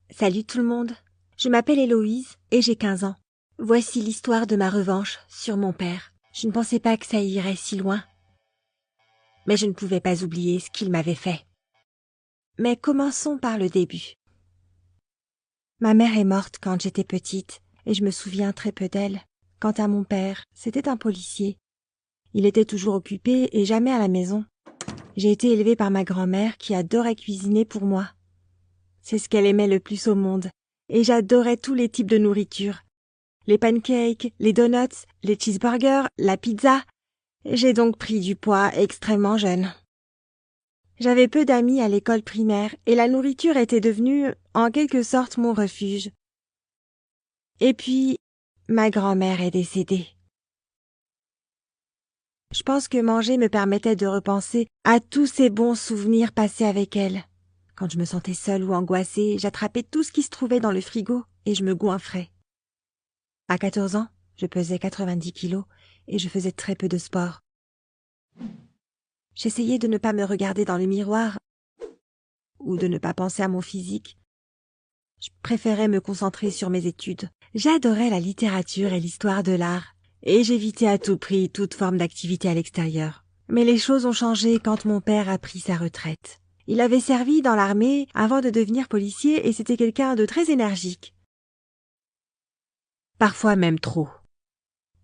Salut tout le monde, je m'appelle Héloïse et j'ai 15 ans. Voici l'histoire de ma revanche sur mon père. Je ne pensais pas que ça irait si loin. Mais je ne pouvais pas oublier ce qu'il m'avait fait. Mais commençons par le début. Ma mère est morte quand j'étais petite et je me souviens très peu d'elle. Quant à mon père, c'était un policier. Il était toujours occupé et jamais à la maison. J'ai été élevée par ma grand-mère qui adorait cuisiner pour moi. C'est ce qu'elle aimait le plus au monde. Et j'adorais tous les types de nourriture. Les pancakes, les donuts, les cheeseburgers, la pizza. J'ai donc pris du poids extrêmement jeune. J'avais peu d'amis à l'école primaire et la nourriture était devenue, en quelque sorte, mon refuge. Et puis, ma grand-mère est décédée. Je pense que manger me permettait de repenser à tous ces bons souvenirs passés avec elle. Quand je me sentais seule ou angoissée, j'attrapais tout ce qui se trouvait dans le frigo et je me goinfrais. À 14 ans, je pesais 90 kilos et je faisais très peu de sport. J'essayais de ne pas me regarder dans le miroir ou de ne pas penser à mon physique. Je préférais me concentrer sur mes études. J'adorais la littérature et l'histoire de l'art et j'évitais à tout prix toute forme d'activité à l'extérieur. Mais les choses ont changé quand mon père a pris sa retraite. Il avait servi dans l'armée avant de devenir policier et c'était quelqu'un de très énergique. Parfois même trop.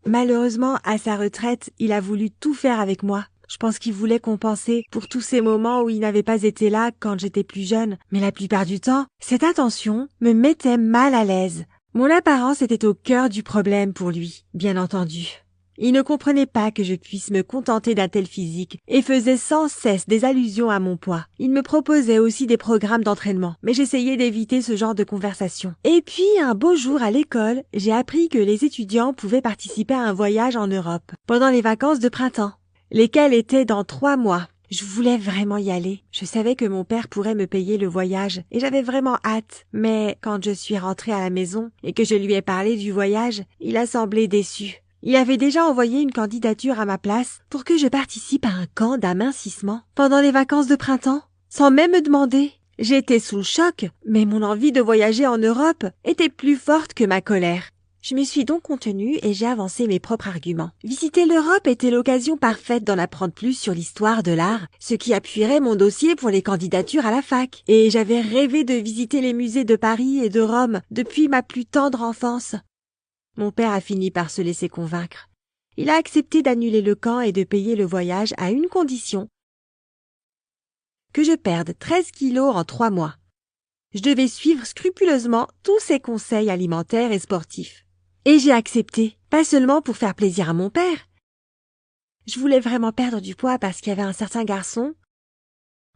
Malheureusement, à sa retraite, il a voulu tout faire avec moi. Je pense qu'il voulait compenser pour tous ces moments où il n'avait pas été là quand j'étais plus jeune. Mais la plupart du temps, cette attention me mettait mal à l'aise. Mon apparence était au cœur du problème pour lui, bien entendu. Il ne comprenait pas que je puisse me contenter d'un tel physique et faisait sans cesse des allusions à mon poids. Il me proposait aussi des programmes d'entraînement, mais j'essayais d'éviter ce genre de conversation. Et puis, un beau jour à l'école, j'ai appris que les étudiants pouvaient participer à un voyage en Europe pendant les vacances de printemps, lesquelles étaient dans 3 mois. Je voulais vraiment y aller. Je savais que mon père pourrait me payer le voyage et j'avais vraiment hâte. Mais quand je suis rentrée à la maison et que je lui ai parlé du voyage, il a semblé déçu. Il avait déjà envoyé une candidature à ma place pour que je participe à un camp d'amincissement pendant les vacances de printemps, sans même me demander. J'étais sous le choc, mais mon envie de voyager en Europe était plus forte que ma colère. Je me suis donc contenue et j'ai avancé mes propres arguments. Visiter l'Europe était l'occasion parfaite d'en apprendre plus sur l'histoire de l'art, ce qui appuierait mon dossier pour les candidatures à la fac. Et j'avais rêvé de visiter les musées de Paris et de Rome depuis ma plus tendre enfance. Mon père a fini par se laisser convaincre. Il a accepté d'annuler le camp et de payer le voyage à une condition: que je perde 13 kilos en 3 mois. Je devais suivre scrupuleusement tous ses conseils alimentaires et sportifs. Et j'ai accepté, pas seulement pour faire plaisir à mon père. Je voulais vraiment perdre du poids parce qu'il y avait un certain garçon,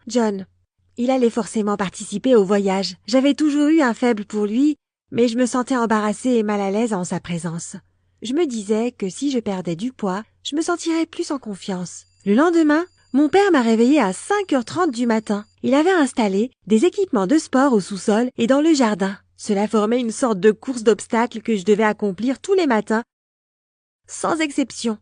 John. Il allait forcément participer au voyage. J'avais toujours eu un faible pour lui, mais je me sentais embarrassée et mal à l'aise en sa présence. Je me disais que si je perdais du poids, je me sentirais plus en confiance. Le lendemain, mon père m'a réveillée à 5h30 du matin. Il avait installé des équipements de sport au sous-sol et dans le jardin. Cela formait une sorte de course d'obstacles que je devais accomplir tous les matins, sans exception.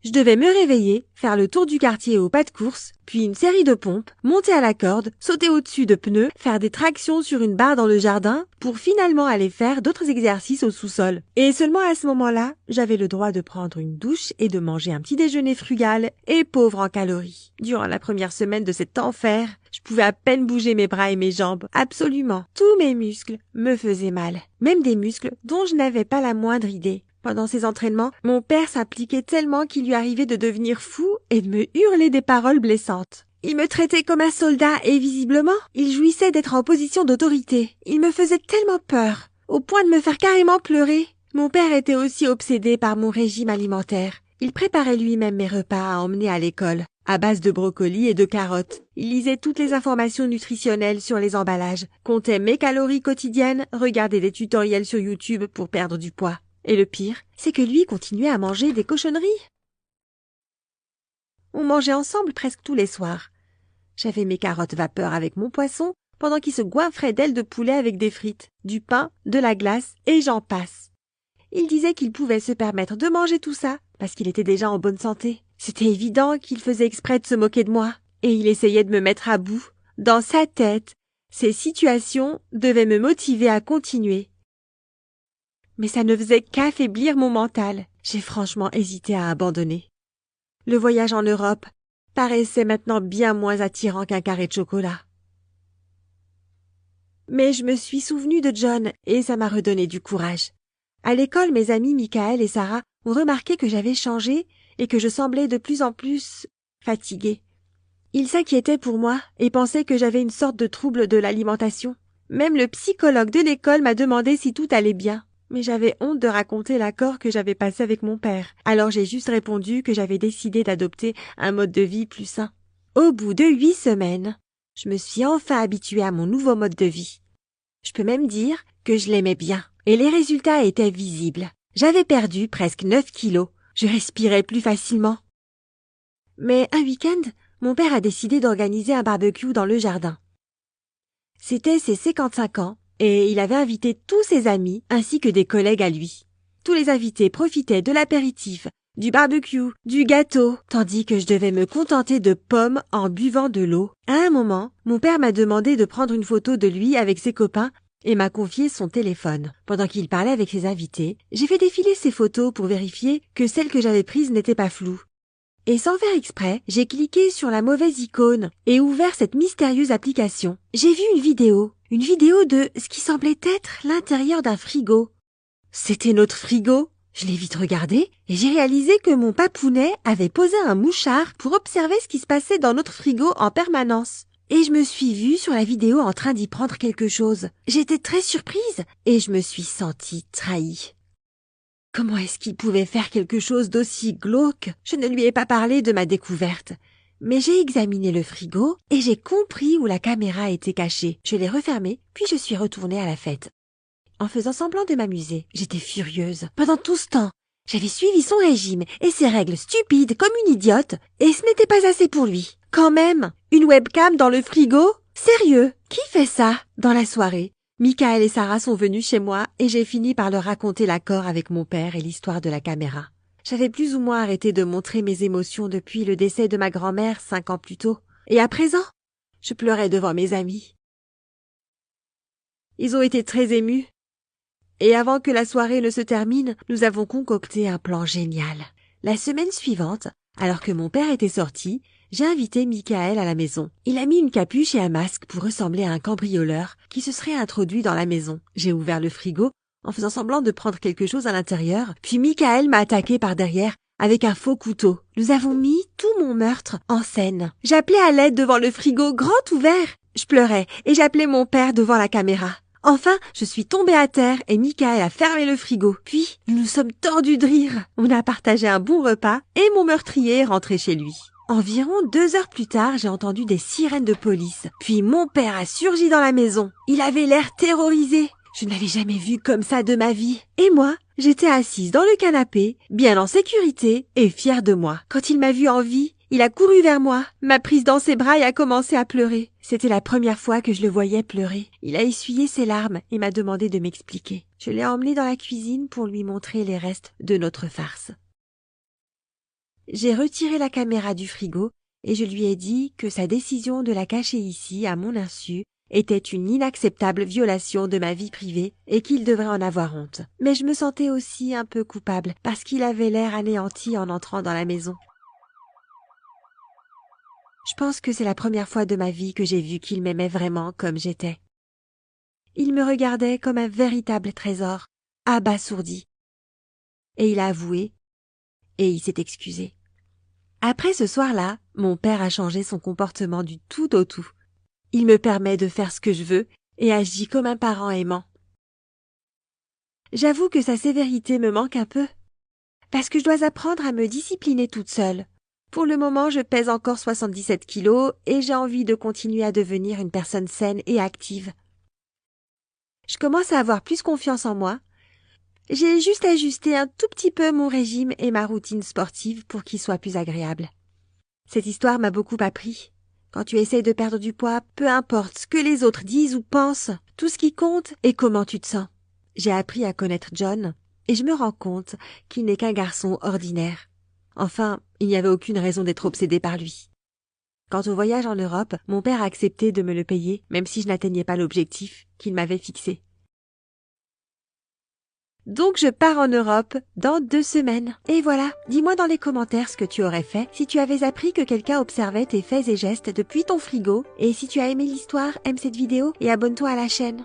Je devais me réveiller, faire le tour du quartier au pas de course, puis une série de pompes, monter à la corde, sauter au-dessus de pneus, faire des tractions sur une barre dans le jardin, pour finalement aller faire d'autres exercices au sous-sol. Et seulement à ce moment-là, j'avais le droit de prendre une douche et de manger un petit déjeuner frugal et pauvre en calories. Durant la première semaine de cet enfer, je pouvais à peine bouger mes bras et mes jambes. Absolument, tous mes muscles me faisaient mal. Même des muscles dont je n'avais pas la moindre idée. Pendant ces entraînements, mon père s'impliquait tellement qu'il lui arrivait de devenir fou et de me hurler des paroles blessantes. Il me traitait comme un soldat et visiblement, il jouissait d'être en position d'autorité. Il me faisait tellement peur, au point de me faire carrément pleurer. Mon père était aussi obsédé par mon régime alimentaire. Il préparait lui-même mes repas à emmener à l'école, à base de brocolis et de carottes. Il lisait toutes les informations nutritionnelles sur les emballages, comptait mes calories quotidiennes, regardait des tutoriels sur YouTube pour perdre du poids. Et le pire, c'est que lui continuait à manger des cochonneries. On mangeait ensemble presque tous les soirs. J'avais mes carottes vapeur avec mon poisson, pendant qu'il se goinfrait d'ailes de poulet avec des frites, du pain, de la glace, et j'en passe. Il disait qu'il pouvait se permettre de manger tout ça, parce qu'il était déjà en bonne santé. C'était évident qu'il faisait exprès de se moquer de moi, et il essayait de me mettre à bout. Dans sa tête, Ces situations devaient me motiver à continuer. Mais ça ne faisait qu'affaiblir mon mental. J'ai franchement hésité à abandonner. Le voyage en Europe paraissait maintenant bien moins attirant qu'un carré de chocolat. Mais je me suis souvenu de John et ça m'a redonné du courage. À l'école, mes amis Michael et Sarah ont remarqué que j'avais changé et que je semblais de plus en plus fatiguée. Ils s'inquiétaient pour moi et pensaient que j'avais une sorte de trouble de l'alimentation. Même le psychologue de l'école m'a demandé si tout allait bien. Mais j'avais honte de raconter l'accord que j'avais passé avec mon père. Alors j'ai juste répondu que j'avais décidé d'adopter un mode de vie plus sain. Au bout de 8 semaines, je me suis enfin habituée à mon nouveau mode de vie. Je peux même dire que je l'aimais bien. Et les résultats étaient visibles. J'avais perdu presque 9 kilos. Je respirais plus facilement. Mais un week-end, mon père a décidé d'organiser un barbecue dans le jardin. C'était ses 55 ans et il avait invité tous ses amis ainsi que des collègues à lui. Tous les invités profitaient de l'apéritif, du barbecue, du gâteau, tandis que je devais me contenter de pommes en buvant de l'eau. À un moment, mon père m'a demandé de prendre une photo de lui avec ses copains et m'a confié son téléphone. Pendant qu'il parlait avec ses invités, j'ai fait défiler ses photos pour vérifier que celles que j'avais prises n'étaient pas floues. Et sans faire exprès, j'ai cliqué sur la mauvaise icône et ouvert cette mystérieuse application. J'ai vu une vidéo de ce qui semblait être l'intérieur d'un frigo. C'était notre frigo. Je l'ai vite regardé et j'ai réalisé que mon papounet avait posé un mouchard pour observer ce qui se passait dans notre frigo en permanence. Et je me suis vue sur la vidéo en train d'y prendre quelque chose. J'étais très surprise et je me suis sentie trahie. Comment est-ce qu'il pouvait faire quelque chose d'aussi glauque? Je ne lui ai pas parlé de ma découverte. Mais j'ai examiné le frigo et j'ai compris où la caméra était cachée. Je l'ai refermée, puis je suis retournée à la fête. En faisant semblant de m'amuser, j'étais furieuse. Pendant tout ce temps, j'avais suivi son régime et ses règles stupides comme une idiote, et ce n'était pas assez pour lui. Quand même, une webcam dans le frigo? Sérieux? Qui fait ça? Dans la soirée, Michael et Sarah sont venus chez moi et j'ai fini par leur raconter l'accord avec mon père et l'histoire de la caméra. J'avais plus ou moins arrêté de montrer mes émotions depuis le décès de ma grand-mère 5 ans plus tôt. Et à présent, je pleurais devant mes amis. Ils ont été très émus. Et avant que la soirée ne se termine, nous avons concocté un plan génial. La semaine suivante, alors que mon père était sorti, j'ai invité Michael à la maison. Il a mis une capuche et un masque pour ressembler à un cambrioleur qui se serait introduit dans la maison. J'ai ouvert le frigo en faisant semblant de prendre quelque chose à l'intérieur, puis Michael m'a attaqué par derrière avec un faux couteau. Nous avons mis tout mon meurtre en scène. J'appelais à l'aide devant le frigo grand ouvert. Je pleurais et j'appelais mon père devant la caméra. Enfin, je suis tombée à terre et Michael a fermé le frigo. Puis, nous nous sommes tordus de rire. On a partagé un bon repas et mon meurtrier est rentré chez lui. Environ 2 heures plus tard, j'ai entendu des sirènes de police. Puis mon père a surgi dans la maison. Il avait l'air terrorisé. Je ne l'avais jamais vu comme ça de ma vie. Et moi, j'étais assise dans le canapé, bien en sécurité et fière de moi. Quand il m'a vue en vie, il a couru vers moi, m'a prise dans ses bras et a commencé à pleurer. C'était la première fois que je le voyais pleurer. Il a essuyé ses larmes et m'a demandé de m'expliquer. Je l'ai emmené dans la cuisine pour lui montrer les restes de notre farce. J'ai retiré la caméra du frigo et je lui ai dit que sa décision de la cacher ici, à mon insu, était une inacceptable violation de ma vie privée et qu'il devrait en avoir honte. Mais je me sentais aussi un peu coupable parce qu'il avait l'air anéanti en entrant dans la maison. Je pense que c'est la première fois de ma vie que j'ai vu qu'il m'aimait vraiment comme j'étais. Il me regardait comme un véritable trésor, abasourdi. Et il a avoué, et il s'est excusé. Après ce soir-là, mon père a changé son comportement du tout au tout. Il me permet de faire ce que je veux et agit comme un parent aimant. J'avoue que sa sévérité me manque un peu, parce que je dois apprendre à me discipliner toute seule. Pour le moment, je pèse encore 77 kilos et j'ai envie de continuer à devenir une personne saine et active. Je commence à avoir plus confiance en moi. J'ai juste ajusté un tout petit peu mon régime et ma routine sportive pour qu'ils soient plus agréables. Cette histoire m'a beaucoup appris. Quand tu essayes de perdre du poids, peu importe ce que les autres disent ou pensent, tout ce qui compte est comment tu te sens. J'ai appris à connaître John et je me rends compte qu'il n'est qu'un garçon ordinaire. Enfin, il n'y avait aucune raison d'être obsédé par lui. Quant au voyage en Europe, mon père a accepté de me le payer, même si je n'atteignais pas l'objectif qu'il m'avait fixé. Donc je pars en Europe dans 2 semaines. Et voilà, dis-moi dans les commentaires ce que tu aurais fait si tu avais appris que quelqu'un observait tes faits et gestes depuis ton frigo. Et si tu as aimé l'histoire, aime cette vidéo et abonne-toi à la chaîne.